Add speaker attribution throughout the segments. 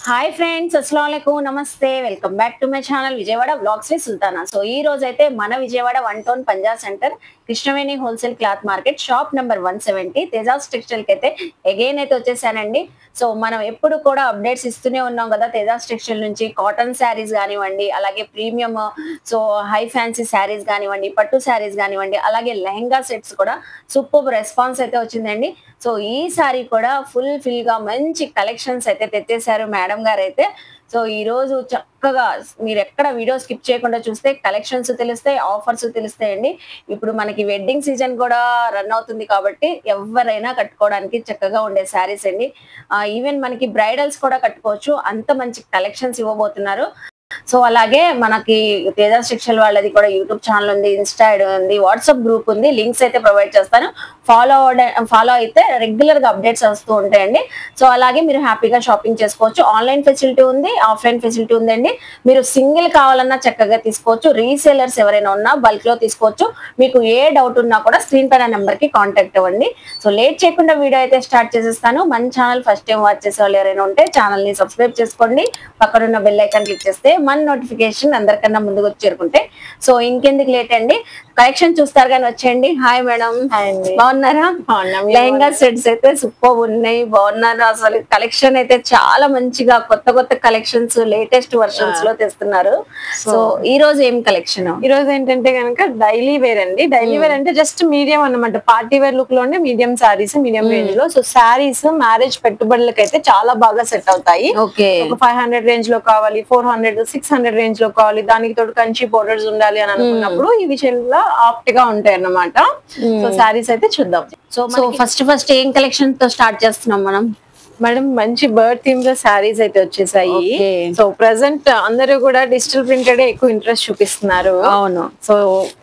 Speaker 1: Hi friends, అస్సలాముఅలైకుం, నమస్తే. Welcome back to my channel Vijayawada vlogs with Sultana. So ఈ రోజు అయితే మన Vijayawada one town Punjab centre Krishnaveni wholesale cloth market shop number 170 Tejas textile కి అయితే అగైన్ అయితే వచ్చేసానండి. సో మనం ఎప్పుడు కూడా అప్డేట్స్ ఇస్తూనే ఉన్నాం కదా తేజాస్ టెక్స్టైల్ నుంచి. కాటన్ శారీస్ కానివ్వండి, అలాగే premium so high fancy saris కానివ్వండి, పట్టు శారీస్ కానివ్వండి, అలాగే లెహంగా సెట్స్ కూడా సూపర్ రెస్పాన్స్ అయితే వచ్చిందండి. సో ఈ సారీ కూడా ఫుల్ గా మంచి కలెక్షన్స్ అయితే తెచ్చేశారు మేడం గారు అయితే. సో ఈ రోజు చక్కగా మీరు ఎక్కడ వీడియో స్కిప్ చేయకుండా చూస్తే కలెక్షన్స్ తెలుస్తాయి, ఆఫర్స్ తెలుస్తాయండి. ఇప్పుడు మనకి వెడ్డింగ్ సీజన్ కూడా రన్ అవుతుంది కాబట్టి ఎవరైనా కట్టుకోవడానికి చక్కగా ఉండే శారీస్ అండి. ఈవెన్ మనకి బ్రైడల్స్ కూడా కట్టుకోవచ్చు, అంత మంచి కలెక్షన్స్ ఇవ్వబోతున్నారు. సో అలాగే మనకి తేజాస్ టెక్స్టైల్ వాళ్ళది కూడా యూట్యూబ్ ఛానల్ ఉంది, ఇన్స్టా ఉంది, వాట్సాప్ గ్రూప్ ఉంది. లింక్స్ అయితే ప్రొవైడ్ చేస్తాను. ఫాలో అయితే రెగ్యులర్ గా అప్డేట్స్ వస్తూ ఉంటాయండి. సో అలాగే మీరు హ్యాపీగా షాపింగ్ చేసుకోవచ్చు. ఆన్లైన్ ఫెసిలిటీ ఉంది, ఆఫ్లైన్ ఫెసిలిటీ ఉందండి. మీరు సింగిల్ కావాలన్నా చక్కగా తీసుకోవచ్చు. రీసేలర్స్ ఎవరైనా ఉన్నా బల్క్ లో తీసుకోవచ్చు. మీకు ఏ డౌట్ ఉన్నా కూడా స్క్రీన్ పైన నెంబర్ కి కాంటాక్ట్ అవ్వండి. సో లేట్ చేయకుండా వీడియో అయితే స్టార్ట్ చేసేస్తాను. మన ఛానల్ ఫస్ట్ టైం వాచ్ చేసే వాళ్ళు ఎవరైనా ఉంటే ఛానల్ ని సబ్స్క్రైబ్ చేసుకోండి. పక్కనున్న బెల్ ఐకాన్ క్లిక్ చేస్తే మన నోటిఫికేషన్ అందరికన్నా ముందుకు వచ్చి చేరుకుంటే. సో ఇంకెందుకు లేట్ అండి, కలెక్షన్ చూస్తారు కానీ వచ్చేయండి. హాయ్ మేడం, బాగున్నారా? లెహంగా సెట్స్ అయితే సూపర్ ఉన్నాయి, బాగున్నారు. అసలు కలెక్షన్ అయితే చాలా మంచిగా కొత్త కలెక్షన్స్ లేటెస్ట్ వర్షన్స్ లో తెస్తున్నారు. సో ఈ రోజు ఏం కలెక్షన్?
Speaker 2: ఈ రోజు ఏంటంటే కనుక డైలీ వేర్ అండి. డైలీ వేర్ అంటే జస్ట్ మీడియం అన్నమాట. పార్టీ వేర్ లుక్ లోనే మీడియం సారీస్, మీడియం రేంజ్ లో. సో సారీస్ మ్యారేజ్ పెట్టుబడులకి అయితే చాలా బాగా సెట్ అవుతాయి.
Speaker 1: ఓకే,
Speaker 2: 500 రేంజ్ లో కావాలి, 400 600 రేంజ్ లో కావాలి, దానికి తోడు కంచి బోర్డర్స్ ఉండాలి అని అనుకున్నప్పుడు ఈ విషయంలో ఆప్ట్ గా ఉంటాయి అన్నమాట. సో సారీస్ అయితే చూద్దాం.
Speaker 1: సో ఫస్ట్ ఏం కలెక్షన్ తో స్టార్ట్ చేస్తున్నాం మనం?
Speaker 2: మేడం మంచి బర్డ్ థీమ్ లో శారీస్ అయితే వచ్చేసాయి. సో ప్రెసెంట్ అందరూ కూడా డిజిటల్ ప్రింటెడ్ ఎక్కువ ఇంట్రెస్ట్ చూపిస్తున్నారు.
Speaker 1: అవును.
Speaker 2: సో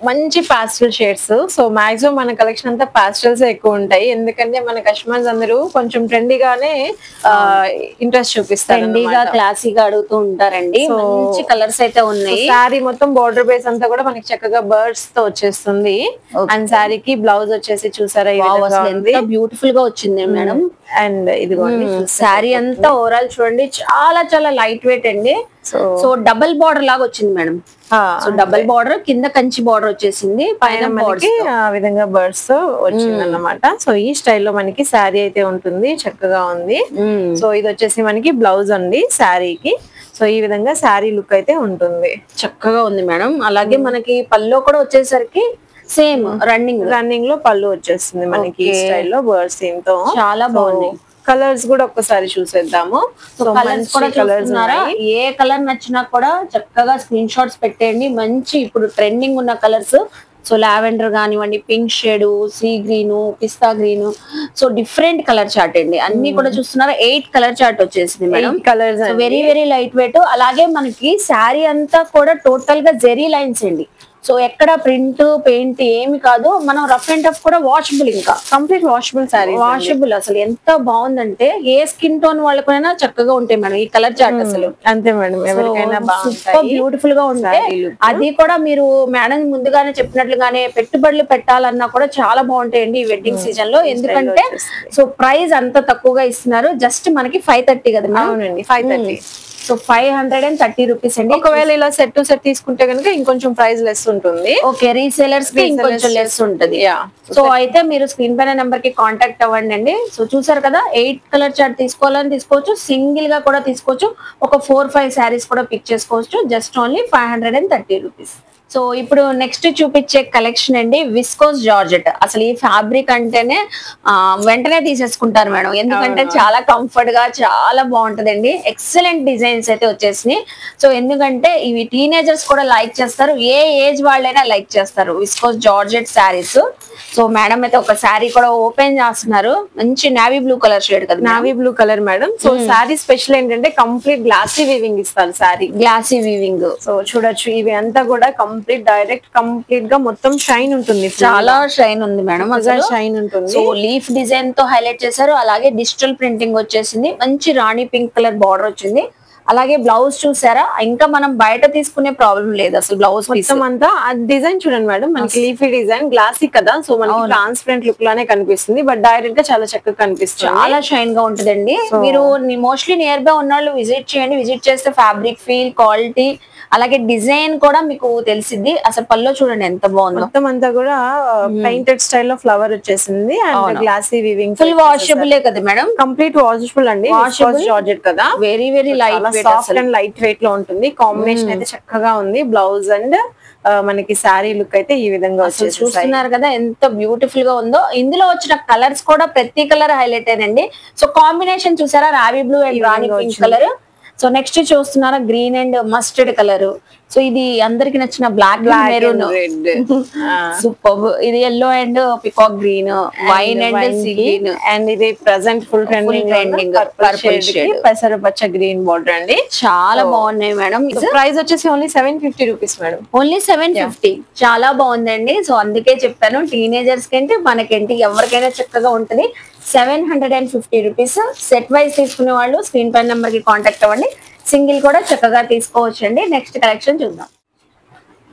Speaker 2: మంచి పాస్టల్ షేడ్స్. సో మాక్సిమం మన కలెక్షన్ అంతా పాస్టల్స్ ఎక్కువ ఉంటాయి, ఎందుకంటే మన కస్టమర్స్ అందరూ కొంచెం ట్రెండీగానే ఇంట్రెస్ట్ చూపిస్తారు,
Speaker 1: ట్రెండీగా క్లాసీగా అడుగుతూ ఉంటారండి. మంచి కలర్స్ అయితే ఉన్నాయి.
Speaker 2: శారీ మొత్తం బోర్డర్ బేస్ అంతా కూడా మనకి చక్కగా బర్డ్స్ తో వచ్చేస్తుంది. అండ్ శారీకి బ్లౌజ్ వచ్చేసి చూసారా
Speaker 1: బ్యూటిఫుల్ గా వచ్చింది మేడం.
Speaker 2: అండ్ ఇదిగోండి
Speaker 1: శారీ అంతా ఓవరాల్ చూడండి, చాలా లైట్ వెయిట్ అండి. సో డబుల్ బార్డర్ లాగా వచ్చింది మేడం. సో డబుల్ బార్డర్ కింద కంచి బార్డర్ వచ్చేసింది, పైన
Speaker 2: మనకి ఆ విధంగా బర్డ్స్ తో వచ్చింది అన్నమాట. సో ఈ స్టైల్లో మనకి శారీ అయితే ఉంటుంది, చక్కగా ఉంది. సో ఇది వచ్చేసి మనకి బ్లౌజ్ అండి శారీకి. సో ఈ విధంగా శారీ లుక్ అయితే ఉంటుంది,
Speaker 1: చక్కగా ఉంది మేడం. అలాగే మనకి పల్లో కూడా వచ్చేసరికి సేమ్ రన్నింగ్
Speaker 2: లో పళ్ళు వచ్చేస్తుంది మనకి ఈ స్టైల్లో బర్డ్స్ థీమ్ తో.
Speaker 1: చాలా బాగున్నాయి.
Speaker 2: కలర్స్ కూడా ఒక్కసారి చూసేద్దాము.
Speaker 1: ఏ కలర్ నచ్చినా కూడా చక్కగా స్క్రీన్ షాట్స్ పెట్టేయండి. మంచి ఇప్పుడు ట్రెండింగ్ ఉన్న కలర్స్. సో లావెండర్ కానివ్వండి, pink shade, sea green, pista green, so different colour chart అండి. అన్ని కూడా చూస్తున్నారా, 8 కలర్ చార్ట్ వచ్చేసింది madam.
Speaker 2: Colours
Speaker 1: very light weight. అలాగే మనకి శారీ అంతా కూడా టోటల్ గా జెరీ లైన్స్ అండి. సో ఎక్కడ ప్రింట్ పెయింట్ ఏమి కాదు, మనం రఫ్ అండ్ టఫ్ కూడా వాషబుల్, ఇంకా కంప్లీట్ వాషబుల్ శారీ. వాషబుల్ అసలు ఎంత బాగుందంటే ఏ స్కిన్ టోన్ వాళ్ళకైనా చక్కగా ఉంటాయి మేడం ఈ కలర్ చార్ట్. అసలు
Speaker 2: అంతే మేడం, ఎవరికైనా
Speaker 1: బ్యూటిఫుల్ గా ఉంటాయి. అది కూడా మీరు మేడం ముందుగానే చెప్పినట్లుగానే పెట్టుబడులు పెట్టాలన్నా కూడా చాలా బాగుంటాయండి ఈ వెడ్డింగ్ సీజన్ లో. ఎందుకంటే సో ప్రైస్ అంత తక్కువగా ఇస్తున్నారు, జస్ట్ మనకి 530 కదా మేడం.
Speaker 2: అవునండి, 530.
Speaker 1: సో 530 రూపీస్ అండి.
Speaker 2: ఒకవేళ ఇలా సెట్ టు సెట్ తీసుకుంటే కనుక ఇంకొంచెం ప్రైస్ లెస్ ఉంటుంది.
Speaker 1: ఓకే, రీసేలర్స్ కి ఇంకొంచెం లెస్ ఉంటుంది. సో అయితే మీరు స్క్రీన్ పైన నెంబర్ కి కాంటాక్ట్ అవ్వండి అండి. సో చూసారు కదా, 8 కలర్ చార్ట్ తీసుకోవాలని తీసుకోవచ్చు, సింగిల్ గా కూడా తీసుకోవచ్చు, ఒక 4-5 శారీస్ కూడా పిక్ చేసుకోవచ్చు. Just only 530 rupees. సో ఇప్పుడు నెక్స్ట్ చూపించే కలెక్షన్ అండి విస్కోస్ జార్జెట్. అసలు ఈ ఫ్యాబ్రిక్ అంటేనే వెంటనే తీసేసుకుంటారు మేడం, ఎందుకంటే చాలా కంఫర్ట్ గా చాలా బాగుంటదండి. ఎక్సలెంట్ డిజైన్స్ అయితే వచ్చేసినాయి. సో ఎందుకంటే ఇవి టీనేజర్స్ కూడా లైక్ చేస్తారు, ఏ ఏజ్ వాళ్ళైనా లైక్ చేస్తారు viscose georgette saris. So madam అయితే ఒక శారీ కూడా ఓపెన్ చేస్తున్నారు, మంచి నావీ బ్లూ కలర్ షేడ్ కదా,
Speaker 2: navy blue colour madam. So sari special ఏంటంటే కంప్లీట్ గ్లాసీ వీవింగ్ ఇస్తారు, శారీ
Speaker 1: గ్లాసీ వీవింగ్.
Speaker 2: సో చూడొచ్చు, ఇవి అంతా కూడా కంప్లీట్ డైరెక్ట్ కంప్లీట్ గా మొత్తం షైన్ ఉంటుంది,
Speaker 1: చాలా షైన్ ఉంది మేడం, అసలు
Speaker 2: షైన్ ఉంటుంది.
Speaker 1: సో లీఫ్ డిజైన్ తో హైలైట్ చేశారు. అలాగే డిజిటల్ ప్రింటింగ్ వచ్చేసింది, మంచి రాణి పింక్ కలర్ బార్డర్ వచ్చింది. అలాగే బ్లౌజ్ చూసారా, ఇంకా మనం బయట తీసుకునే ప్రాబ్లం లేదు అసలు. బ్లౌజ్
Speaker 2: మొత్తం అంతా డిజైన్ చూడండి మేడం, మనకి లీఫీ డిజైన్ గ్లాసీ కదా, సో మనకి ట్రాన్స్పరెంట్ లుక్ లానే కనిపిస్తుంది, బట్ డైరెక్ట్ గా చాలా చక్కగా కనిపిస్తుంది,
Speaker 1: చాలా షైన్ గా ఉంటదండి. మీరు మోస్ట్లీ నియర్ బై ఉన్న వాళ్ళు విజిట్ చేయండి. విజిట్ చేస్తే ఫ్యాబ్రిక్ ఫీల్, క్వాలిటీ, అలాగే డిజైన్ కూడా మీకు తెలిసింది. అసలు పల్లో చూడండి ఎంత బాగుందో.
Speaker 2: మొత్తం అంతా కూడా పెయింటెడ్ స్టైల్ లో ఫ్లవర్ వచ్చేసింది and glossy weaving,
Speaker 1: full washable కదా మేడం,
Speaker 2: కంప్లీట్ వాషబుల్ అండి, జార్జెట్ కదా,
Speaker 1: very very light
Speaker 2: soft and light weight లో ఉంటుంది. కాంబినేషన్ అయితే చక్కగా ఉంది. బ్లౌజ్ అండ్ మనకి శారీ లుక్ అయితే ఈ విధంగా వచ్చేసి
Speaker 1: చూస్తున్నారు కదా ఎంత బ్యూటిఫుల్ గా ఉందో. ఇందులో వచ్చిన కలర్స్ కూడా ప్రతి కలర్ హైలైట్ అయ్యండి. సో కాంబినేషన్ చూసారా, రావి blue and rani pink colour. So next చూస్తున్నారా green and mustard colour. So ఇది అందరికి నచ్చిన బ్లాక్ మెరూన్, సూపర్. ఇది yellow and peacock green, wine and sea green,
Speaker 2: and ఇది present full trending purple shade పెసర పచ్చ గ్రీన్ బోర్డర్ అండి.
Speaker 1: చాలా బాగున్నాయి మేడం.
Speaker 2: ప్రైస్ వచ్చేసి ఓన్లీ 750 రూపీస్ మేడం,
Speaker 1: ఓన్లీ 750. చాలా బాగుందండి. సో అందుకే చెప్పాను, టీనేజర్స్ కంటే మనకేంటి ఎవరికైనా చక్కగా ఉంటది. 750 రూపీస్. సెట్ వైజ్ తీసుకునే వాళ్ళు స్క్రీన్ పైన నెంబర్ కి కాంటాక్ట్ అవ్వండి. సింగిల్ కూడా చక్కగా తీసుకోవచ్చు అండి. నెక్స్ట్ కలెక్షన్ చూద్దాం.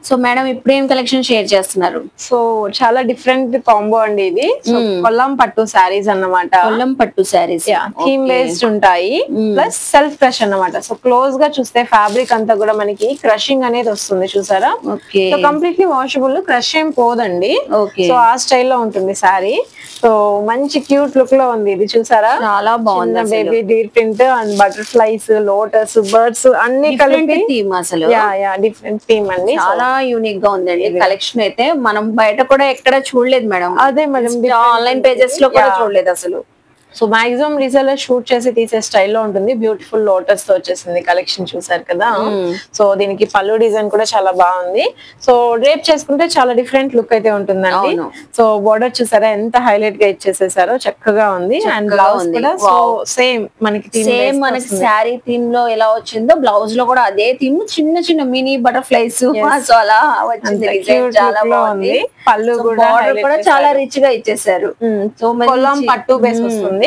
Speaker 1: సో మేడం ఇప్పుడు ఏం కలెక్షన్ షేర్ చేస్తున్నారు?
Speaker 2: సో చాలా డిఫరెంట్ కాంబో అండి ఇది. సో కొల్లం పట్టు శారీస్ అన్నమాట,
Speaker 1: కొల్లం పట్టు శారీస్
Speaker 2: థీమ్ బేస్డ్ ఉంటాయి, ప్లస్ సెల్ఫ్ క్రష్ అన్నమాట. సో క్లోజ్ గా చూస్తే ఫ్యాబ్రిక్ అంతా కూడా మనకి క్రషింగ్ అనేది వస్తుంది చూసారా. సో కంప్లీట్లీ వాషబుల్, క్రష్ ఏం పోదండి. సో ఆ స్టైల్లో ఉంటుంది శారీ. సో మంచి క్యూట్ లుక్ లో ఉంది ఇది చూసారా,
Speaker 1: చాలా బాగుంది.
Speaker 2: Baby deer print and butterflies, lotus, birds అన్ని కలిపి
Speaker 1: థీమ్, అసలు
Speaker 2: డిఫరెంట్ థీమ్ అండి.
Speaker 1: చాలా యూనిక్ గా ఉందండి కలెక్షన్ అయితే. మనం బయట కూడా ఎక్కడ చూడలేదు మేడం.
Speaker 2: అదే మేడం,
Speaker 1: ఆన్లైన్ పేజెస్ లో కూడా చూడలేదు అసలు.
Speaker 2: సో మాక్సిమం రీసెల్లర్ షూట్ చేసి తీసే స్టైల్లో ఉంటుంది. బ్యూటిఫుల్ లోటస్ తో వచ్చేసింది కలెక్షన్ చూసారు కదా. సో దీనికి పళ్ళు డిజైన్ కూడా చాలా బాగుంది. సో డ్రేప్ చేసుకుంటే చాలా డిఫరెంట్ లుక్ అయితే ఉంటుందండి. సో బోర్డర్ చూసారా ఎంత హైలైట్ గా ఇచ్చేసేసారో, చక్కగా ఉంది. అండ్ బ్లౌజ్ కూడా సేమ్ మనకి
Speaker 1: శారీ థీమ్ లో ఎలా వచ్చిందో బ్లౌజ్ లో కూడా అదే థీమ్, చిన్న చిన్న మినీ బటర్ఫ్లైస్. సో అలా వచ్చింది, చాలా బాగుంది.
Speaker 2: పళ్ళు కూడా
Speaker 1: చాలా రిచ్ గా ఇచ్చేసారు.
Speaker 2: సో కొల్లం పట్టు బేస్ వస్తుంది.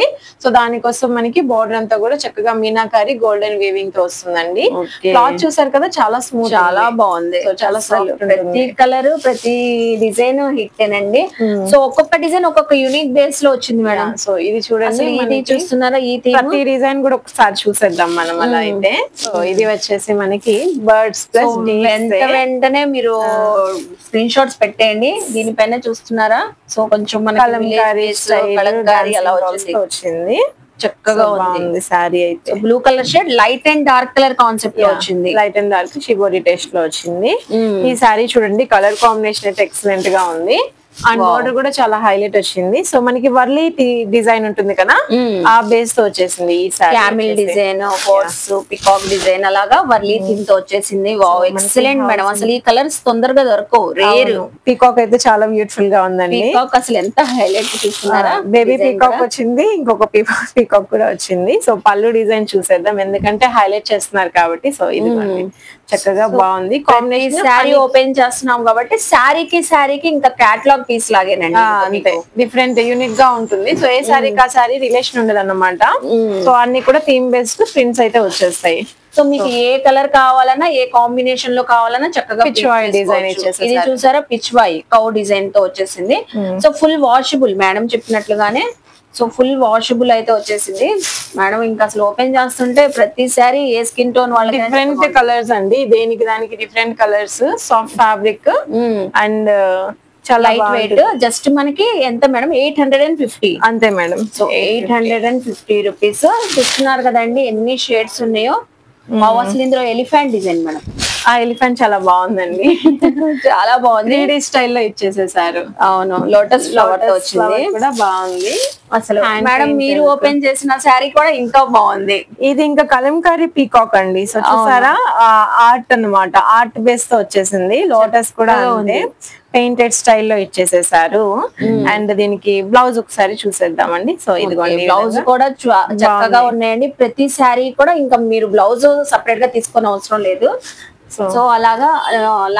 Speaker 2: సో దానికోసం మనకి బోర్డర్ అంతా కూడా చక్కగా మీనాకారి గోల్డెన్ వీవింగ్ తో వస్తుందండి. క్లాత్ చూసారు కదా, చాలా స్మూత్,
Speaker 1: చాలా బాగుంది.
Speaker 2: సో చాలా సాఫ్ట్.
Speaker 1: ప్రతి కలర్ ప్రతి డిజైన్ హిట్ ఏనండి. సో ఒక్కొక్క డిజైన్ ఒక్కొక్క యూనిక్ బేస్ లో వచ్చింది మేడం.
Speaker 2: సో ఇది చూడండి,
Speaker 1: ఇది చూస్తున్నారా, ఈ
Speaker 2: ప్రతి డిజైన్ కూడా ఒకసారి చూసేద్దాం మనం అలా అయితే. సో ఇది వచ్చేసి మనకి బర్డ్స్ ప్లస్
Speaker 1: వెంటనే మీరు స్క్రీన్ షాట్స్ పెట్టేయండి. దీనిపైన చూస్తున్నారా, సో కొంచెం మన కలంకారీ అలా వచ్చింది, చక్కగా ఉంది శారీ అయితే. Blue colour shade, light and dark colour concept లో వచ్చింది.
Speaker 2: Light and dark shibori taste లో వచ్చింది. ఈ శారీ చూడండి, కలర్ కాంబినేషన్ అయితే ఎక్సలెంట్ గా ఉంది. అండ్ బోర్డర్ కూడా చాలా హైలైట్ వచ్చింది. సో మనకి వర్లీ డిజైన్ ఉంటుంది కదా, ఆ బేస్ తో వచ్చేసింది ఈ sorry.
Speaker 1: Camel design, horse, peacock design అలాగా వర్లీ థీమ్ తో వచ్చేసింది. Wow, excellent madam. అసలు ఈ కలర్స్ తొందరగా దొరకవు, రేర్.
Speaker 2: పీకాక్ అయితే చాలా బ్యూటిఫుల్ గా ఉందండి.
Speaker 1: పీకాక్ అసలు ఎంత హైలైట్ చూస్తున్నారా,
Speaker 2: బేబీ పీకాక్ వచ్చింది, ఇంకొక పీకాక్ కూడా వచ్చింది. సో పళ్ళు డిజైన్ చూసేద్దాం, ఎందుకంటే హైలైట్ చేస్తున్నారు కాబట్టి. సో ఇది చక్కగా బాగుంది. కాంబినేషన్
Speaker 1: శారీ ఓపెన్ చేస్తున్నాం కాబట్టి శారీకి ఇంకా క్యాటలాగ్ పీస్ లాగేనండి,
Speaker 2: అంతే డిఫరెంట్ యూనిక్ గా ఉంటుంది. సో ఏ శారీకి ఆ శారీ రిలేషన్ ఉండదు అన్నమాట. సో అన్ని కూడా థీమ్ బేస్డ్ ప్రింట్స్ అయితే వచ్చేస్తాయి.
Speaker 1: సో మీకు ఏ కలర్ కావాలన్నా, ఏ కాంబినేషన్ లో కావాలన్నా చక్కగా
Speaker 2: పిచ్వాయ్ డిజైన్ ఇచ్చేసారు.
Speaker 1: ఇది చూసారా, పిచ్వాయ్ కౌ డిజైన్ తో వచ్చేసింది. సో ఫుల్ వాషబుల్ మేడం చెప్పినట్లుగానే. సో ఫుల్ వాషబుల్ అయితే వచ్చేసింది మేడం. ఇంకా అసలు ఓపెన్ చేస్తుంటే ప్రతిసారి ఏ స్కిన్ టోన్ వాళ్ళకి
Speaker 2: డిఫరెంట్ కలర్స్ అండి, దేనికి దానికి different colours, soft fabric and చాలా
Speaker 1: లైట్ వెయిట్. జస్ట్ మనకి ఎంత మేడం, 850
Speaker 2: అంతే మేడం.
Speaker 1: So 850 rupees. చూస్తున్నారు కదండి ఎన్ని షేడ్స్ ఉన్నాయో. అసలు ఇందులో ఎలిఫెంట్ డిజైన్ మేడం,
Speaker 2: ఆ ఎలిఫెంట్ చాలా బాగుందండి,
Speaker 1: చాలా బాగుంది.
Speaker 2: 3D స్టైల్లో ఇచ్చేసేసారు.
Speaker 1: అవును, లోటస్ ఫ్లవర్ తో వచ్చింది,
Speaker 2: కూడా బాగుంది.
Speaker 1: అసలు మేడం మీరు ఓపెన్ చేసిన శారీ కూడా ఇంకా బాగుంది.
Speaker 2: ఇది ఇంకా కలంకారీ పీకాక్ అండి. సో చూసారా, ఆర్ట్ అన్నమాట, ఆర్ట్ బేస్ తో వచ్చేసింది. లోటస్ కూడా ఉంది, పెయింటెడ్ స్టైల్లో ఇచ్చేసేసారు. అండ్ దీనికి బ్లౌజ్ ఒకసారి చూసేద్దామండి. సో ఇదిగోండి,
Speaker 1: బ్లౌజ్ కూడా చక్కగా ఉన్నాయండి. ప్రతి శారీ కూడా ఇంకా మీరు బ్లౌజ్ సపరేట్ గా తీసుకునే అవసరం లేదు. సో అలాగా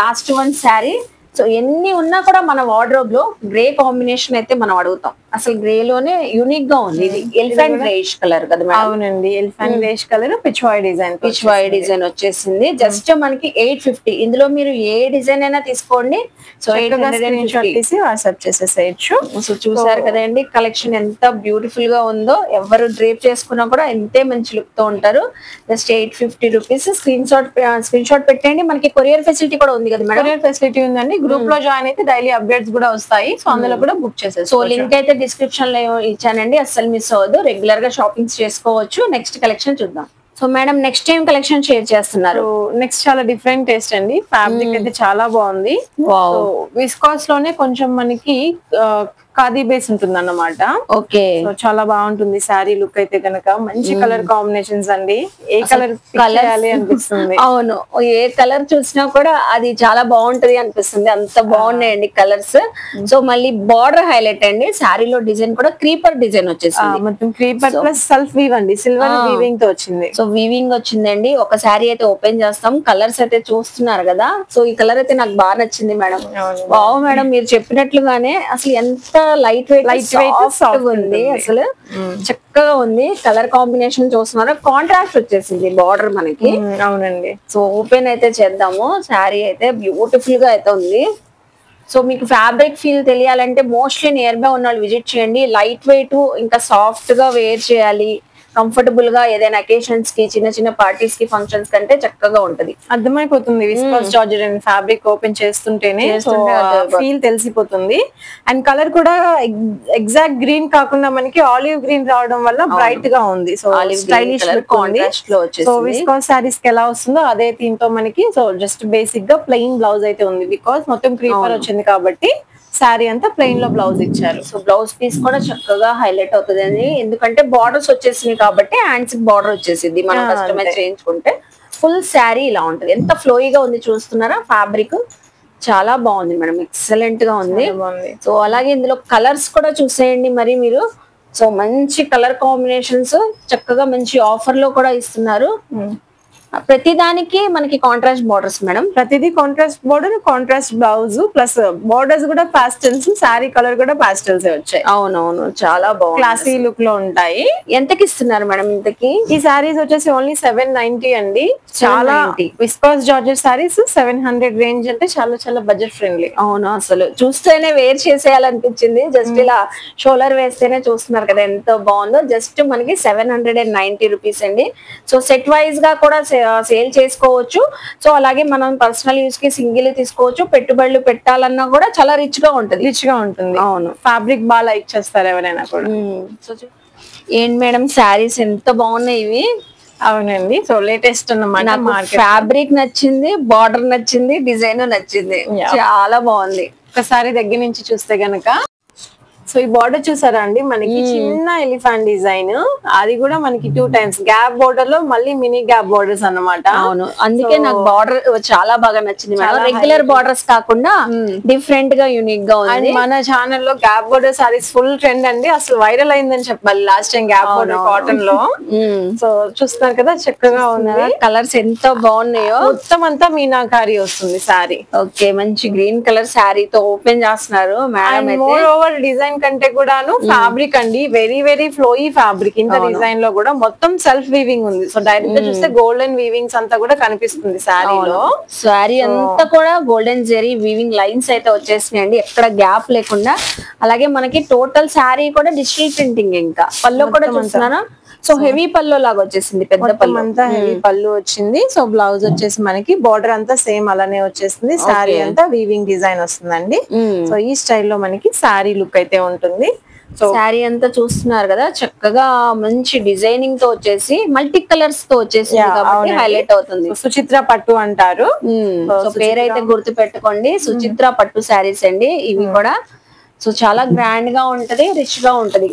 Speaker 1: లాస్ట్ వన్ శారీ. సో ఎన్ని ఉన్నా కూడా మన వార్డ్రోబ్ లో గ్రే కాంబినేషన్ అయితే మనం అడుగుతాం. అసలు గ్రే లోనే యూనిక్ గా ఉంది. ఇది ఎలిఫెంట్ గ్రేష్ కలర్ కదా మేడం?
Speaker 2: అవునండి, elephant greyish colour Pichwai design.
Speaker 1: Pichwai design వచ్చేసింది. జస్ట్ మనకి 850. ఇందులో మీరు ఏ డిజైన్ అయినా తీసుకోండి. So 850
Speaker 2: WhatsApp చేసేసేయచ్చు.
Speaker 1: సో చూసారు కదండి కలెక్షన్ ఎంత బ్యూటిఫుల్ గా ఉందో. ఎవరు డ్రేప్ చేసుకున్నా కూడా ఎంతే మంచి లుక్ తో ఉంటారు. Just 850 rupees. స్క్రీన్ షాట్ పెట్టండి. మనకి కొరియర్ ఫెసిలిటీ కూడా ఉంది కదా మేడం?
Speaker 2: కొరియర్ ఫెసిలిటీ ఉందండి. గ్రూప్ లో జాయిన్ అయితే డైలీ అప్డేట్స్ కూడా వస్తాయి. సో అందులో కూడా బుక్ చేసేసి.
Speaker 1: సో లింక్ అయితే డిస్క్రిప్షన్ లో ఇచ్చానండి, అస్సలు మిస్ అవ్వదు. రెగ్యులర్ గా షాపింగ్స్ చేసుకోవచ్చు. నెక్స్ట్ కలెక్షన్ చూద్దాం. So madam next time collection share చేస్తున్నారు.
Speaker 2: నెక్స్ట్ చాలా డిఫరెంట్ టేస్ట్ అండి. ఫ్యాబ్రిక్ అయితే చాలా బాగుంది. విస్కాస్ లోనే కొంచెం మనకి ఖాదీ బేస్ ఉంటుంది అన్నమాట.
Speaker 1: ఓకే,
Speaker 2: చాలా బాగుంటుంది శారీ లుక్ అయితే కనుక. మంచి కలర్ కాంబినేషన్స్ అండి. ఏ కలర్ కలర్ అనిపిస్తుంది.
Speaker 1: అవును, ఏ కలర్ చూసినా కూడా అది చాలా బాగుంటది అనిపిస్తుంది. అంత బాగున్నాయండి కలర్స్. సో మళ్ళీ బార్డర్ హైలైట్ అండి. శారీలో డిజైన్ కూడా క్రీపర్ డిజైన్ వచ్చేసింది.
Speaker 2: మొత్తం క్రీపర్ ప్లస్ సెల్ఫ్ వీవ్ అండి. సిల్వర్ వీవింగ్ తో వచ్చింది.
Speaker 1: సో వీవింగ్ వచ్చిందండి. ఒక శారీ అయితే ఓపెన్ చేస్తాం. కలర్స్ అయితే చూస్తున్నారు కదా. సో ఈ కలర్ అయితే నాకు బాగా నచ్చింది మేడం. వావ్ మేడం, మీరు చెప్పినట్లుగానే అసలు ఎంత లైట్ వెయిట్ సాఫ్ట్ ఉంది. అసలు చక్కగా ఉంది. కలర్ కాంబినేషన్ చూస్తున్నారా, కాంట్రాస్ట్ వచ్చేసింది బార్డర్ మనకి.
Speaker 2: అవునండి.
Speaker 1: సో ఓపెన్ అయితే చేద్దాము. శారీ అయితే బ్యూటిఫుల్ గా అయితే ఉంది. సో మీకు ఫ్యాబ్రిక్ ఫీల్ తెలియాలంటే మోస్ట్లీ నియర్ బై ఉన్న వాళ్ళు విజిట్ చేయండి. లైట్ వెయిట్ ఇంకా సాఫ్ట్ గా వేర్ చేయాలి, కంఫర్టబుల్ గా ఏదైనా అకేషన్స్ కి, చిన్న చిన్న పార్టీస్ కి, ఫంక్షన్స్ కంటే చక్కగా ఉంటది.
Speaker 2: అర్థమైపోతుంది viscose georgette and fabric open చేస్తుంటేనే ఫీల్ తెలిసిపోతుంది. అండ్ కలర్ కూడా ఎగ్జాక్ట్ గ్రీన్ కాకుండా మనకి ఆలివ్ గ్రీన్ రావడం వల్ల బ్రైట్ గా ఉంది. సో స్టైలిష్ లుక్ ఉంది. సో విస్కాస్ సారీస్ కి ఎలా వస్తుందో అదే థీమ్ తో మనకి సో జస్ట్ బేసిక్ గా ప్లెయిన్ బ్లౌజ్ అయితే ఉంది. బికాస్ మొత్తం క్రీపర్ వచ్చింది కాబట్టి శారీ అంతా ప్లెయిన్ లో బ్లౌజ్ ఇచ్చారు.
Speaker 1: సో బ్లౌజ్ పీస్ కూడా చక్కగా హైలైట్ అవుతుంది అండి. ఎందుకంటే బార్డర్స్ వచ్చేసినాయి కాబట్టి హ్యాండ్స్ బార్డర్ వచ్చేసింది. మనం కస్టమైజ్ చేయించుకుంటే ఫుల్ శారీ ఇలా ఉంటది. ఎంత ఫ్లోయిగా ఉంది చూస్తున్నారా. ఫ్యాబ్రిక్ చాలా బాగుంది మేడం, ఎక్సలెంట్ గా ఉంది. సో అలాగే ఇందులో కలర్స్ కూడా చూసేయండి మరి మీరు. సో మంచి కలర్ కాంబినేషన్స్ చక్కగా మంచి ఆఫర్ లో కూడా ఇస్తున్నారు. ప్రతి దానికి మనకి కాంట్రాస్ట్ బార్డర్స్ మేడం.
Speaker 2: ప్రతిదీ contrast border, contrast blouse plus borders కూడా పాస్టల్స్. శారీ కలర్ కూడా పాస్టల్స్ వచ్చాయి.
Speaker 1: అవునవును, చాలా బాగుంది.
Speaker 2: క్లాసీ లుక్ లో ఉంటాయి.
Speaker 1: ఎంతకి ఇస్తున్నారు మేడం ఇంతకి?
Speaker 2: ఈ సారీస్ వచ్చేసి ఓన్లీ 790 అండి. చాలా విస్కాస్ జార్జెట్ సారీస్ 700 రేంజ్ అంటే చాలా చాలా బడ్జెట్ ఫ్రెండ్లీ.
Speaker 1: అవును, అసలు చూస్తేనే వేర్ చేసేయాలనిపించింది. జస్ట్ ఇలా షోలర్ వేస్తేనే చూస్తున్నారు కదా ఎంత బాగుందో. జస్ట్ మనకి 790 రూపీస్ అండి. సో సెట్ వైజ్ గా కూడా సేల్ చేసుకోవచ్చు. సో అలాగే మనం పర్సనల్ యూస్ కి సింగిల్ తీసుకోవచ్చు. పెట్టుబడులు పెట్టాలన్నా కూడా చాలా రిచ్ గా ఉంటుంది.
Speaker 2: అవును, ఫ్యాబ్రిక్ బాగా లైక్ చేస్తారు ఎవరైనా కూడా.
Speaker 1: ఏంటి మేడం శారీస్ ఎంత బాగున్నాయి ఇవి.
Speaker 2: అవునండి. సో లేటెస్ట్ అన్నమాట.
Speaker 1: ఫ్యాబ్రిక్ నచ్చింది, బార్డర్ నచ్చింది, డిజైన్ నచ్చింది, చాలా బాగుంది.
Speaker 2: ఒకసారి దగ్గర నుంచి చూస్తే గనక సో ఈ బార్డర్ చూసారా అండి, మనకి చిన్న ఎలిఫెంట్ డిజైన్. అది కూడా మనకి 2 times గ్యాప్ బార్డర్ లో మళ్ళీ మినీ గ్యాప్ బార్డర్స్ అన్నమాట.
Speaker 1: అవును, అందుకే నాకు బార్డర్ చాలా బాగా నచ్చింది. రెగ్యులర్ బార్డర్స్ కాకుండా డిఫరెంట్ గా యూనిక్ గా ఉంది.
Speaker 2: మన ఛానల్ లో gap border saris full trend అండి. అసలు వైరల్ అయిందని చెప్పాలి last time gap border cotton లో. సో చూస్తున్నారు కదా చక్కగా ఉంది.
Speaker 1: కలర్స్ ఎంత బాగున్నాయో.
Speaker 2: మొత్తం అంతా మీనాకారి వస్తుంది శారీ.
Speaker 1: ఓకే, మంచి గ్రీన్ కలర్ శారీతో ఓపెన్ చేస్తున్నారు మేడం.
Speaker 2: మోర్ ఓవర్ డిజైన్ కంటే కూడాను ఫ్యాబ్రిక్ అండి వెరీ వెరీ ఫ్లోయీ ఫ్యాబ్రిక్. ఇంత డిజైన్ లో కూడా మొత్తం సెల్ఫ్ వీవింగ్ ఉంది. సో డైరెక్ట్ గా చూస్తే గోల్డెన్ వీవింగ్స్ అంతా కూడా కనిపిస్తుంది శారీలో.
Speaker 1: శారీ అంతా కూడా గోల్డెన్ జెరీ వీవింగ్ లైన్స్ అయితే వచ్చేసినాయండి, ఎక్కడ గ్యాప్ లేకుండా. అలాగే మనకి టోటల్ శారీ కూడా డిజిటల్ ప్రింటింగ్. ఇంకా పళ్ళు కూడా చూస్తున్నారా. సో హెవీ పళ్ళు లాగా వచ్చేసింది, పెద్ద పళ్ళు
Speaker 2: అంతా హెవీ పళ్ళు వచ్చింది. సో బ్లౌజ్ వచ్చేసి మనకి బార్డర్ అంతా సేమ్ అలానే వచ్చేస్తుంది. శారీ అంతా వీవింగ్ డిజైన్ వస్తుందండి. సో ఈ స్టైల్లో మనకి శారీ లుక్ అయితే ఉంటుంది.
Speaker 1: సో శారీ అంతా చూస్తున్నారు కదా చక్కగా మంచి డిజైనింగ్ తో వచ్చేసి మల్టీ కలర్స్ తో వచ్చేసి హైలైట్ అవుతుంది.
Speaker 2: సుచిత్ర పట్టు అంటారు.
Speaker 1: సో పేరైతే గుర్తు పెట్టుకోండి, సుచిత్ర పట్టు శారీస్ అండి ఇవి కూడా. సో చాలా గ్రాండ్ గా ఉంటది, రిచ్ గా ఉంటది.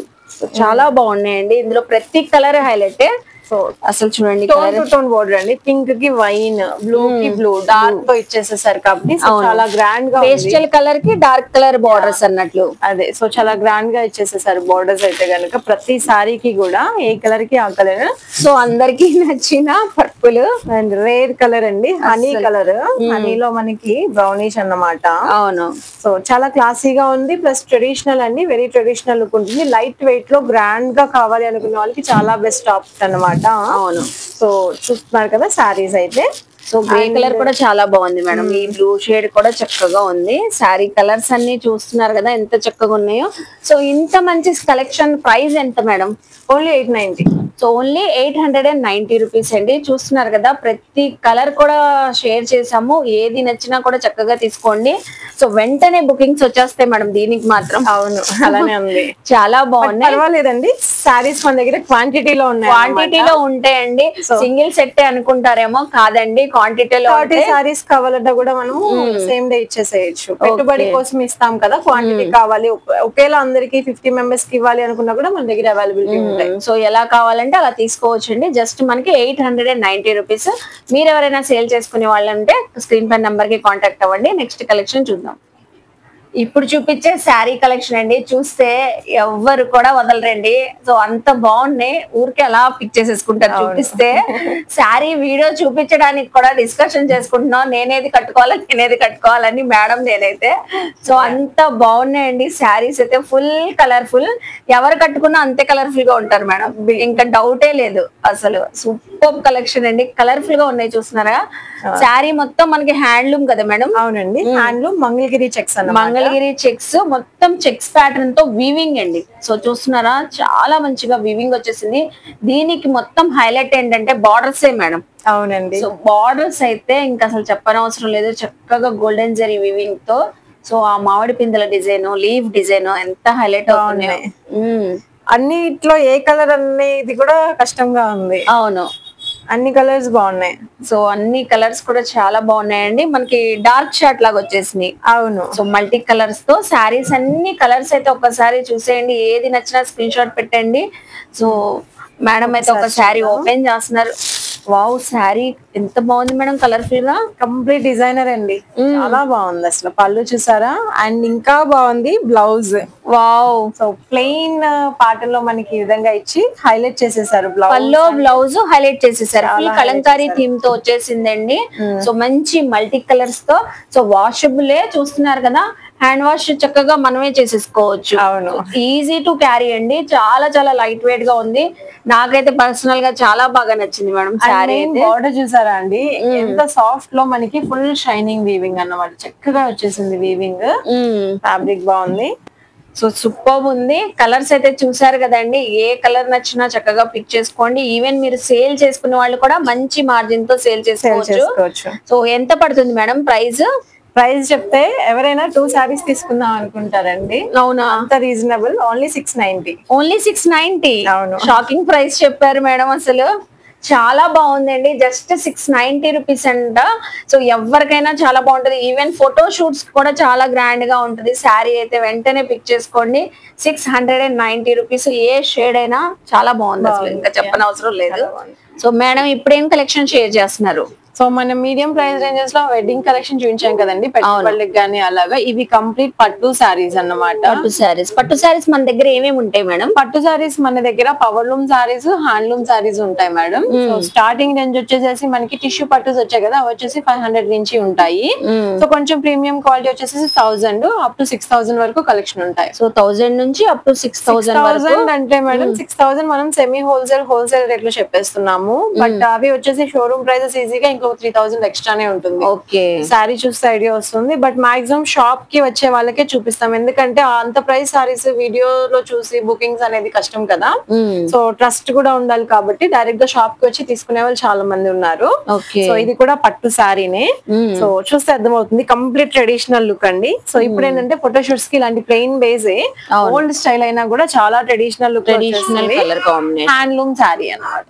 Speaker 1: చాలా బాగున్నాయండి. ఇందులో ప్రతి కలర్ హైలైట్.
Speaker 2: సో
Speaker 1: అసలు చూడండి
Speaker 2: టోన్ టు టోన్ బోర్డర్ అండి, పింక్ కి వైన్, బ్లూ కి బ్లూ, డార్క్ తో ఇచ్చేసేసారు కాబట్టి చాలా గ్రాండ్ గా
Speaker 1: పేస్టల్ కలర్ కి డార్క్ కలర్ బార్డర్స్ అన్నట్లు.
Speaker 2: అదే సో చాలా గ్రాండ్ గా ఇచ్చేసేసారు బోర్డర్స్ అయితే గనుక. ప్రతి సారీకి కూడా ఏ కలర్ కి ఆ కలర్.
Speaker 1: సో అందరికి నచ్చిన పర్పుల్
Speaker 2: అండ్ రేర్ కలర్ అండి, హనీ కలర్. హనీలో మనకి బ్రౌనిష్ అన్నమాట.
Speaker 1: అవును.
Speaker 2: సో చాలా క్లాసీగా ఉంది, ప్లస్ ట్రెడిషనల్ అండి, వెరీ ట్రెడిషనల్ లుక్ ఉంటుంది. లైట్ వెయిట్ లో గ్రాండ్ గా కావాలి అనుకున్న వాళ్ళకి చాలా బెస్ట్ ఆప్షన్ అన్నమాట.
Speaker 1: అవును.
Speaker 2: సో చూస్తున్నారు కదా సారీస్ అయితే.
Speaker 1: సో గ్రే కలర్ కూడా చాలా బాగుంది మేడం. ఈ బ్లూ షేడ్ కూడా చక్కగా ఉంది. శారీ కలర్స్ అన్ని చూస్తున్నారు కదా ఎంత చక్కగా ఉన్నాయో. సో ఇంత మంచి కలెక్షన్ ప్రైస్ ఎంత madam?
Speaker 2: Only 890.
Speaker 1: So only 890 rupees అండి. చూస్తున్నారు కదా ప్రతి కలర్ కూడా షేర్ చేసాము. ఏది నచ్చినా కూడా చక్కగా తీసుకోండి. సో వెంటనే బుకింగ్స్ వచ్చేస్తాయి మేడం దీనికి మాత్రం.
Speaker 2: అవును అలానే ఉంది.
Speaker 1: చాలా బాగున్నాయి.
Speaker 2: పర్వాలేదండి, సారీస్ మన దగ్గర క్వాంటిటీలో ఉన్నాయి.
Speaker 1: క్వాంటిటీలో ఉంటాయండి. సింగిల్ సెట్ అనుకుంటారేమో, కాదండి క్వాంటిటీలో.
Speaker 2: 30 సారీస్ కావాలంటే కూడా మనం సేమ్ డే ఇచ్చేసేయచ్చు. పెట్టుబడి కోసం ఇస్తాం కదా, క్వాంటిటీ కావాలి ఒకేలా అందరికి 50 మెంబర్స్ కి ఇవ్వాలి అనుకున్నా కూడా మన దగ్గర అవైలబిలిటీ ఉంటాయి.
Speaker 1: సో ఎలా కావాలంటే అలా తీసుకోవచ్చు అండి. జస్ట్ మనకి 890 రూపీస్. మీరు ఎవరైనా సేల్ చేసుకునే వాళ్ళంటే స్క్రీన్ పై నంబర్ కి కాంటాక్ట్ అవ్వండి. నెక్స్ట్ కలెక్షన్ చూద్దాం. ఇప్పుడు చూపించే శారీ కలెక్షన్ అండి. చూస్తే ఎవ్వరు కూడా వదలరండి. సో అంత బాగున్నాయి, ఊరికే అలా పిక్ చేసేసుకుంటారు చూపిస్తే. శారీ వీడియో చూపించడానికి కూడా డిస్కషన్ చేసుకుంటున్నాం, నేనేది కట్టుకోవాలని మేడం నేనైతే. సో అంత బాగున్నాయండి శారీస్ అయితే. ఫుల్ కలర్ఫుల్, ఎవరు కట్టుకున్నా అంతే కలర్ఫుల్ గా ఉంటారు మేడం, ఇంకా డౌటే లేదు అసలు. సూపర్ కలెక్షన్ అండి, కలర్ఫుల్ గా ఉన్నాయి. చూస్తున్నారా శారీ మొత్తం మనకి హ్యాండ్లూమ్ కదా మేడం?
Speaker 2: అవునండి, హ్యాండ్లూమ్ మంగళగిరి చెక్స్ అన్నమాట.
Speaker 1: మంగళగిరి చెక్స్, మొత్తం చెక్స్ ప్యాటర్న్ తో వీవింగ్ అండి. సో చూస్తున్నారా చాలా మంచిగా వీవింగ్ వచ్చేసింది. దీనికి మొత్తం హైలైట్ ఏంటంటే బార్డర్సే మేడం.
Speaker 2: అవునండి.
Speaker 1: సో బార్డర్స్ అయితే ఇంకా అసలు చెప్పనవసరం లేదు, చక్కగా గోల్డెన్ జరీ వీవింగ్ తో. సో ఆ మామిడి పిందెల డిజైన్, లీవ్ డిజైన్ ఎంత హైలైట్ అవుతున్నాయి.
Speaker 2: అన్నిట్లో ఏ కలర్ అనేది కూడా కష్టంగా ఉంది.
Speaker 1: అవును,
Speaker 2: అన్ని కలర్స్ బాగున్నాయి.
Speaker 1: సో అన్ని కలర్స్ కూడా చాలా బాగున్నాయండి. మనకి డార్క్ షార్ట్ లాగా వచ్చేసినాయి.
Speaker 2: అవును.
Speaker 1: సో మల్టీ కలర్స్ తో శారీస్, అన్ని కలర్స్ అయితే ఒక్కసారి చూసేయండి. ఏది నచ్చినా స్క్రీన్ షాట్ పెట్టండి. సో మేడం అయితే ఒక శారీ ఓపెన్ చేస్తున్నారు. వావ్, శారీ ఎంత బాగుంది మేడం, కలర్ఫుల్ గా.
Speaker 2: కంప్లీట్ డిజైనర్ అండి, చాలా బాగుంది అసలు. పళ్ళు చూసారా, అండ్ ఇంకా బాగుంది blouse.
Speaker 1: Wow,
Speaker 2: so plain pattern లో మనకి ఈ విధంగా ఇచ్చి హైలైట్ చేసేసారు.
Speaker 1: పల్లో బ్లౌజ్ హైలైట్ చేసేసారు. కలంకారీ థీమ్ తో వచ్చేసిందండి. సో మంచి మల్టీ కలర్స్ తో. సో వాషబులే, చూస్తున్నారు కదా, హ్యాండ్ వాష్ చక్కగా మనమే చేసేసుకోవచ్చు.
Speaker 2: అవును,
Speaker 1: ఈజీ టు క్యారీ అండి. చాలా చాలా లైట్ వెయిట్ గా ఉంది. నాకైతే పర్సనల్ గా చాలా బాగా నచ్చింది మేడం శారీ.
Speaker 2: బార్డర్ చూసారా అండి, ఎంత సాఫ్ట్ లో మనకి ఫుల్ షైనింగ్ వీవింగ్ అన్నమాట. చక్కగా వచ్చేసింది వీవింగ్, ఫ్యాబ్రిక్ బాగుంది.
Speaker 1: సో సూపర్ ఉంది. కలర్స్ అయితే చూసారు కదండి, ఏ కలర్ నచ్చినా చక్కగా పిక్ చేసుకోండి. ఈవెన్ మీరు సేల్ చేసుకునే వాళ్ళు కూడా మంచి మార్జిన్ తో సేల్ చేసుకోవచ్చు. సో ఎంత పడుతుంది మేడం ప్రైస్
Speaker 2: చెప్తే ఎవరైనా 2 సారీస్ తీసుకుందాం అనుకుంటారండి.
Speaker 1: అవునా,
Speaker 2: అంత రీజనబుల్. ఓన్లీ 690.
Speaker 1: ఓన్లీ 690.
Speaker 2: అవును,
Speaker 1: షాకింగ్ ప్రైస్ చెప్పారు మేడం. అసలు చాలా బాగుందండి. జస్ట్ 690 రూపీస్ అంట. సో ఎవరికైనా చాలా బాగుంటది. ఈవెన్ ఫోటో షూట్స్ కూడా చాలా గ్రాండ్ గా ఉంటది. శారీ అయితే వెంటనే పిక్ చేసుకోండి. 690 రూపీస్. ఏ షేడ్ అయినా చాలా బాగుంది అసలు, ఇంకా చెప్పనవసరం లేదు. సో మేడం ఇప్పుడు ఏం కలెక్షన్ షేర్ చేస్తున్నారు?
Speaker 2: సో మనం మీడియం ప్రైస్ రేంజెస్ లో వెడ్డింగ్ కలెక్షన్ చూపించాం కదండి, పెట్టుబడులకు గానీ అలాగా. ఇవి కంప్లీట్ పట్టు సారీస్ అన్నమాట.
Speaker 1: పట్టు సారీస్ మన దగ్గర ఏమేమి ఉంటాయి మేడం?
Speaker 2: పట్టు సారీస్ మన దగ్గర power loom saris, handloom saris ఉంటాయి మేడం. సో స్టార్టింగ్ రేంజ్ వచ్చేసి మనకి టిష్యూ పట్టుస్ వచ్చాయి కదా, అవి వచ్చేసి 500 నుంచి ఉంటాయి. సో కొంచెం ప్రీమియం క్వాలిటీ వచ్చేసి 1000 అప్ టు 6000 వరకు కలెక్షన్ ఉంటాయి.
Speaker 1: సో 1000 నుంచి అప్ టు 6000
Speaker 2: అంటే మేడం 6000 మనం సెమీ హోల్సేల్ రేట్ లో చెప్పేస్తున్నాము. బట్ అవి వచ్చేసి షోరూమ్ ప్రైజెస్ ఈజీగా 3000 ఎక్స్ట్రానే ఉంటుంది.
Speaker 1: ఓకే,
Speaker 2: సారీ చూస్తే ఐడియా వస్తుంది. బట్ మాక్సిమం షాప్ కి వచ్చే వాళ్ళకే చూపిస్తాం, ఎందుకంటే అంత ప్రైస్ సారీస్ వీడియోలో చూసి బుకింగ్స్ అనేది కష్టం కదా. సో ట్రస్ట్ కూడా ఉండాలి కాబట్టి డైరెక్ట్ గా షాప్ కి వచ్చి తీసుకునే వాళ్ళు చాలా మంది ఉన్నారు. సో ఇది కూడా పట్టు సారీనే. సో చూస్తే అర్థమవుతుంది, కంప్లీట్ ట్రెడిషనల్ లుక్ అండి. సో ఇప్పుడు ఏంటంటే ఫోటో షూట్స్ కి ఇలాంటి ప్లెయిన్ బేసే, ఓల్డ్ స్టైల్ అయినా కూడా చాలా ట్రెడిషనల్ లుక్, హ్యాండ్లూమ్ సారీ అన్నమాట.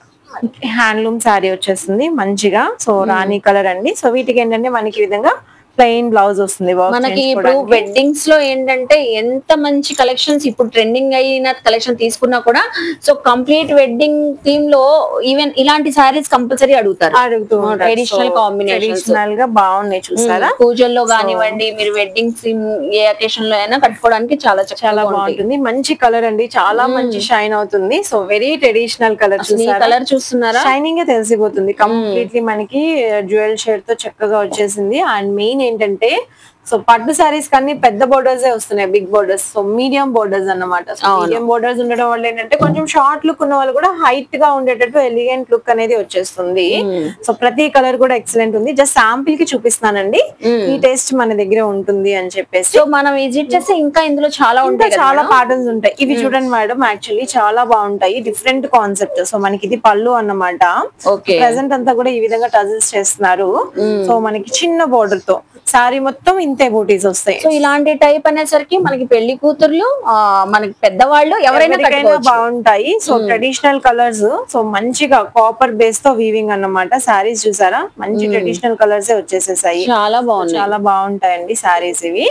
Speaker 2: హ్యాండ్లూమ్ శారీ వచ్చేసింది మంచిగా. సో రాణి కలర్ అండి. సో వీటికి ఏంటంటే మనకి ఈ విధంగా ప్లెయిన్ బ్లౌజ్ వస్తుంది వర్క్
Speaker 1: మనకి ఇప్పుడు
Speaker 2: చేయించుకోవడానికి.
Speaker 1: వెడ్డింగ్స్ లో ఏంటంటే ఎంత మంచి కలెక్షన్స్ ఇప్పుడు ట్రెండింగ్ అయిన కలెక్షన్ తీసుకున్నా కూడా సో కంప్లీట్ వెడ్డింగ్ థీమ్ లో ఈవెన్ ఇలాంటి సారీస్ కంపల్సరీ అడుగుతారు.
Speaker 2: అడుగుతూ ఉంటారు.
Speaker 1: ట్రెడిషనల్ కాంబినేషన్
Speaker 2: ట్రెడిషనల్ గా బాగున్నాయి చూసారా.
Speaker 1: పూజల్లో కానివ్వండి, మీరు వెడ్డింగ్ థీమ్ ఏ అకేషన్ లో అయినా కట్టుకోవడానికి చాలా
Speaker 2: చాలా బాగుంటుంది. మంచి కలర్ అండి, చాలా మంచి షైన్ అవుతుంది. సో వెరీ ట్రెడిషనల్ కలర్ చూసారా.
Speaker 1: కలర్ చూస్తున్నారా,
Speaker 2: షైనింగ్ గా తెలిసిపోతుంది. కంప్లీట్లీ మనకి జ్యువెల్ షేడ్ తో చక్కగా వచ్చేసింది. అండ్ మెయిన్ ఏంటంటే సో పట్టు సారీస్ కన్నీ పెద్ద బోర్డర్స్ వస్తున్నాయి, big borders. So medium borders అన్నమాట. మీడియం బోర్డర్స్ ఉండడం వల్ల ఏంటంటే కొంచెం షార్ట్ లుక్ ఉన్న వాళ్ళు కూడా హైట్ గా ఉండేటట్టు ఎలిగెంట్ లుక్ అనేది వచ్చేస్తుంది. సో ప్రతి కలర్ కూడా ఎక్సలెంట్ ఉంది. జస్ట్ శాంపిల్ కి చూపిస్తానండి, ఈ టేస్ట్ మన దగ్గర ఉంటుంది అని చెప్పేసి.
Speaker 1: సో మనం విజిట్ చేస్తే ఇంకా ఇందులో చాలా ఉంటాయి,
Speaker 2: చాలా ప్యాటర్న్స్ ఉంటాయి. ఇవి చూడండి మేడం, యాక్చువల్లీ చాలా బాగుంటాయి. Different concept. సో మనకి ఇది పళ్ళు అన్నమాట. ప్రెసెంట్ అంతా కూడా ఈ విధంగా టజిల్స్ చేస్తున్నారు. సో మనకి చిన్న బోర్డర్ తో సారీ మొత్తం ఇంతే బూటీస్ వస్తాయి.
Speaker 1: సో ఇలాంటి టైప్ అనేసరికి మనకి పెళ్లి కూతుర్లు, మనకి పెద్దవాళ్ళు ఎవరైనా
Speaker 2: బాగుంటాయి. సో ట్రెడిషనల్ కలర్స్, సో మంచిగా కాపర్ బేస్ తో వీవింగ్ అన్నమాట. సారీస్ చూసారా, మంచి ట్రెడిషనల్ కలర్స్ వచ్చేసేసాయి.
Speaker 1: చాలా బాగుంది,
Speaker 2: చాలా బాగుంటాయండి సారీస్ ఇవి.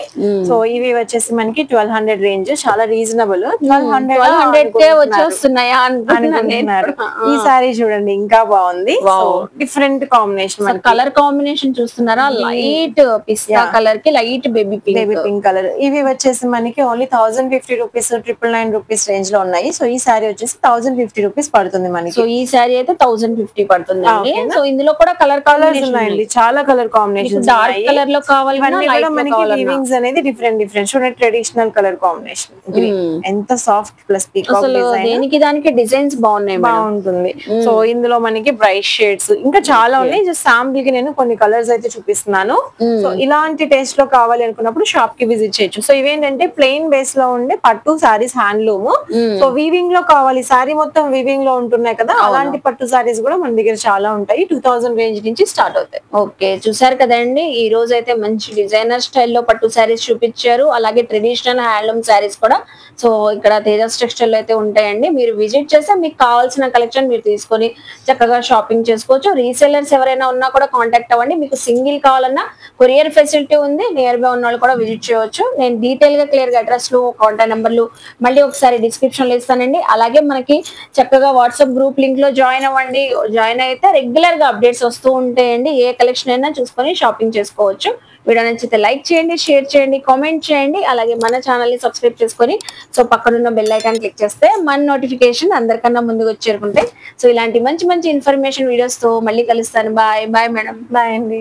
Speaker 2: సో ఇవి వచ్చేసి మనకి 1200 రేంజ్, చాలా రీజనబుల్.
Speaker 1: 1200 వచ్చేస్తున్నాయా అనుకుంటున్నారు.
Speaker 2: ఈ సారీ చూడండి, ఇంకా బాగుంది. Different combination.
Speaker 1: కలర్ కాంబినేషన్ చూస్తున్నారా, లైట్ పిస్తా కలర్ కి లైట్ బేబీ పింక్
Speaker 2: కలర్. ఇవి వచ్చేసి మనకి ఓన్లీ 1050 రూపీస్, 999 రూపీస్ రేంజ్ లో ఉన్నాయి. సో ఈ సారీ వచ్చేసి 1050 రూపీస్ పడుతుంది మనకి.
Speaker 1: సో ఈ సారీ అయితే 1050 పడుతుంది. సో ఇందులో కూడా కలర్స్
Speaker 2: ఉన్నాయండి, చాలా కలర్ కాంబినేషన్.
Speaker 1: డార్క్ కలర్ లో కావాలి
Speaker 2: మనకి వీవింగ్స్ అనేది డిఫరెంట్ చూడండి. ట్రెడిషనల్ కలర్ కాంబినేషన్, ఎంత సాఫ్ట్ ప్లస్ పీకాక్ డిజైన్.
Speaker 1: దేనికి దానికి డిజైన్స్
Speaker 2: బాగుంటుంది. సో ఇందులో మనకి బ్రైట్ షేడ్స్ ఇంకా చాలా ఉన్నాయి. జస్ట్ శాంపుల్ కి నేను కొన్ని కలర్స్ అయితే చూపిస్తున్నాను. సో ఇలాంటి టేస్ట్ లో కావాలి అనుకున్నప్పుడు షాప్ కి విజిట్ చేయొచ్చు. సో ఇవేంటంటే ప్లెయిన్ బేస్ లో ఉండే పట్టు సారీస్, హ్యాండ్లూమ్. సో వీవింగ్ లో కావాలి, సారీ మొత్తం వీవింగ్ లో ఉంటున్నాయి కదా, అలాంటి పట్టు సారీస్ కూడా మన దగ్గర చాలా ఉంటాయి. 2000 రేంజ్ నుంచి స్టార్ట్ అవుతాయి.
Speaker 1: ఓకే, చూసారు కదండి, ఈ రోజు అయితే మంచి డిజైనర్ స్టైల్లో పట్టు సారీస్ చూపించారు. అలాగే ట్రెడిషనల్ హ్యాండ్లూమ్ సారీస్ కూడా సో ఇక్కడ తేజస్ టెక్స్టైల్ అయితే ఉంటాయండి. మీరు విజిట్ చేస్తే మీకు కావాల్సిన కలెక్షన్ మీరు తీసుకొని చక్కగా షాపింగ్ చేసుకోవచ్చు. రీసెల్లర్స్ ఎవరైనా ఉన్నా కూడా కాంటాక్ట్ అవ్వండి. మీకు సింగిల్ కావాలన్నా కొరియర్ ఫెసిలిటీ ఉంది. నియర్ బై ఉన్న వాళ్ళు కూడా విజిట్ చేయవచ్చు. నేను డీటెయిల్ గా క్లియర్ గా అడ్రస్లు, కాంటాక్ట్ నెంబర్లు మళ్ళీ ఒకసారి డిస్క్రిప్షన్ లో ఇస్తానండి. అలాగే మనకి చక్కగా వాట్సాప్ గ్రూప్ లింక్ లో జాయిన్ అవ్వండి. జాయిన్ అయితే రెగ్యులర్ గా అప్డేట్స్ వస్తూ ఉంటాయండి. ఏ కలెక్షన్ అయినా చూసుకొని షాపింగ్ చేసుకోవచ్చు. వీడియో నచ్చితే లైక్ చేయండి, షేర్ చేయండి, కామెంట్ చేయండి. అలాగే మన ఛానల్ ని సబ్స్క్రైబ్ చేసుకొని సో పక్కనున్న బెల్ ఐకాన్ క్లిక్ చేస్తే మన నోటిఫికేషన్ అందరికన్నా ముందుకు వచ్చి చేరుకుంటాయి. సో ఇలాంటి మంచి మంచి ఇన్ఫర్మేషన్ వీడియోస్ తో మళ్ళీ కలుస్తాను. Bye madam.
Speaker 2: బాయ్ అండి.